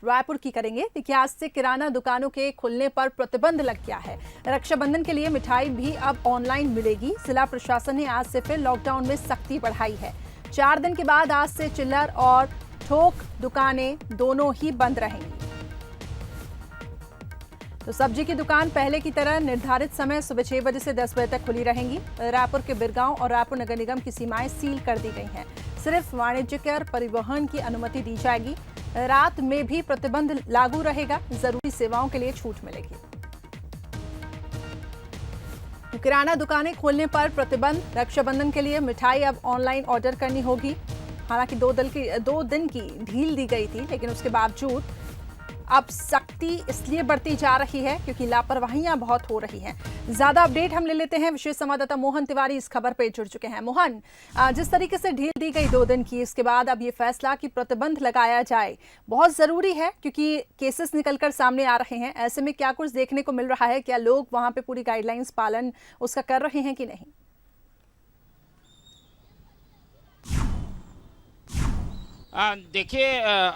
रायपुर की करेंगे। देखिए, आज से किराना दुकानों के खुलने पर प्रतिबंध लग गया है। रक्षाबंधन के लिए मिठाई भी अब ऑनलाइन मिलेगी। जिला प्रशासन ने आज से फिर लॉकडाउन में सख्ती बढ़ाई है। 4 दिन के बाद आज से चिल्लर और थोक दुकानें दोनों ही बंद रहेंगी। तो सब्जी की दुकान पहले की तरह निर्धारित समय सुबह 6 बजे से 10 बजे तक खुली रहेंगी। रायपुर के बिरगांव और रायपुर नगर निगम की सीमाएं सील कर दी गई हैं। सिर्फ वाणिज्यिक परिवहन की अनुमति दी जाएगी। रात में भी प्रतिबंध लागू रहेगा। जरूरी सेवाओं के लिए छूट मिलेगी। किराना दुकानें खोलने पर प्रतिबंध। रक्षाबंधन के लिए मिठाई अब ऑनलाइन ऑर्डर करनी होगी। हालांकि 2 दिन की ढील दी गई थी, लेकिन उसके बावजूद अब सख्ती इसलिए बढ़ती जा रही है क्योंकि लापरवाहियां बहुत हो रही हैं। ज्यादा अपडेट हम ले लेते हैं। विशेष संवाददाता मोहन तिवारी इस खबर पे जुड़ चुके हैं। मोहन, जिस तरीके से ढील दी गई 2 दिन की, इसके बाद अब ये फैसला कि प्रतिबंध लगाया जाए बहुत जरूरी है क्योंकि केसेस निकलकर सामने आ रहे हैं। ऐसे में क्या कुछ देखने को मिल रहा है? क्या लोग वहां पे पूरी गाइडलाइंस पालन उसका कर रहे हैं कि नहीं? देखिए,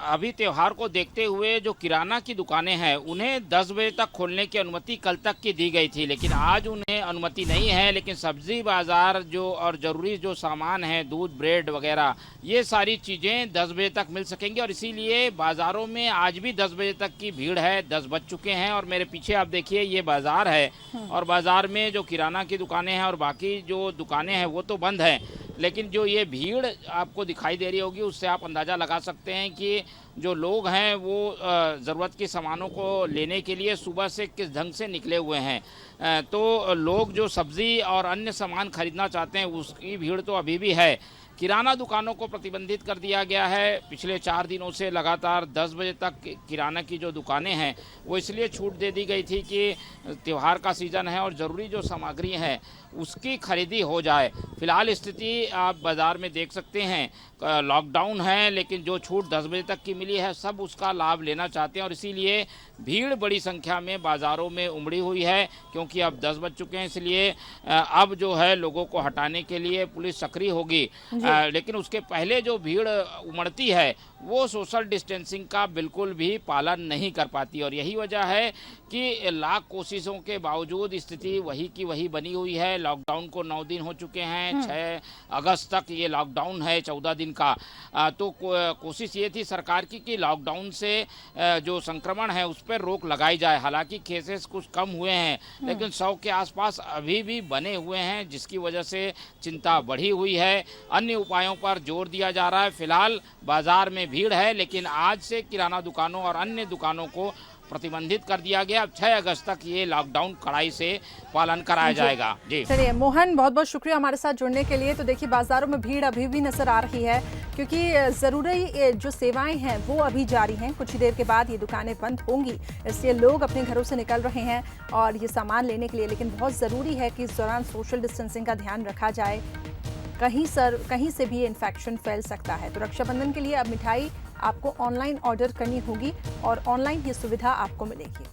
अभी त्यौहार को देखते हुए जो किराना की दुकानें हैं उन्हें 10 बजे तक खोलने की अनुमति कल तक की दी गई थी, लेकिन आज उन्हें अनुमति नहीं है। लेकिन सब्जी बाजार जो और ज़रूरी जो सामान है, दूध, ब्रेड वगैरह, ये सारी चीज़ें 10 बजे तक मिल सकेंगी और इसीलिए बाज़ारों में आज भी 10 बजे तक की भीड़ है। 10 बज चुके हैं और मेरे पीछे आप देखिए ये बाज़ार है और बाज़ार में जो किराना की दुकानें हैं और बाकी जो दुकानें हैं वो तो बंद हैं, लेकिन जो ये भीड़ आपको दिखाई दे रही होगी उससे आप अंदाज़ा लगा सकते हैं कि जो लोग हैं वो ज़रूरत के सामानों को लेने के लिए सुबह से किस ढंग से निकले हुए हैं। तो लोग जो सब्ज़ी और अन्य सामान खरीदना चाहते हैं उसकी भीड़ तो अभी भी है। किराना दुकानों को प्रतिबंधित कर दिया गया है। पिछले 4 दिनों से लगातार 10 बजे तक किराना की जो दुकानें हैं वो इसलिए छूट दे दी गई थी कि त्यौहार का सीज़न है और ज़रूरी जो सामग्री है उसकी खरीदी हो जाए। फिलहाल स्थिति आप बाज़ार में देख सकते हैं, लॉकडाउन है लेकिन जो छूट 10 बजे तक की मिली है सब उसका लाभ लेना चाहते हैं और इसीलिए भीड़ बड़ी संख्या में बाज़ारों में उमड़ी हुई है क्योंकि अब 10 बज चुके हैं। इसलिए अब जो है लोगों को हटाने के लिए पुलिस सक्रिय होगी, लेकिन उसके पहले जो भीड़ उमड़ती है वो सोशल डिस्टेंसिंग का बिल्कुल भी पालन नहीं कर पाती और यही वजह है कि लाख कोशिशों के बावजूद स्थिति वही की वही बनी हुई है। लॉकडाउन को 9 दिन हो चुके हैं। 6 अगस्त तक ये लॉकडाउन है, 14 दिन का। तो कोशिश ये थी सरकार की कि लॉकडाउन से जो संक्रमण है उस पर रोक लगाई जाए। हालांकि केसेस कुछ कम हुए हैं लेकिन 100 के आसपास अभी भी बने हुए हैं, जिसकी वजह से चिंता बढ़ी हुई है। अन्य उपायों पर जोर दिया जा रहा है। फिलहाल बाजार में भीड़ है लेकिन आज से किराना दुकानों और अन्य दुकानों को प्रतिबंधित कर दिया गया। अब 6 अगस्त तक ये लॉकडाउन कड़ाई से पालन कराया जाएगा। जी चलिए मोहन, बहुत बहुत शुक्रिया हमारे साथ जुड़ने के लिए। तो देखिए, बाजारों में भीड़ अभी भी नजर आ रही है क्योंकि जरूरी जो सेवाएं हैं वो अभी जारी हैं। कुछ ही देर के बाद ये दुकानें बंद होंगी, इसलिए लोग अपने घरों से निकल रहे हैं और ये सामान लेने के लिए। लेकिन बहुत जरूरी है कि इस दौरान सोशल डिस्टेंसिंग का ध्यान रखा जाए। कहीं से भी इन्फेक्शन फैल सकता है। तो रक्षाबंधन के लिए अब मिठाई आपको ऑनलाइन ऑर्डर करनी होगी और ऑनलाइन ये सुविधा आपको मिलेगी।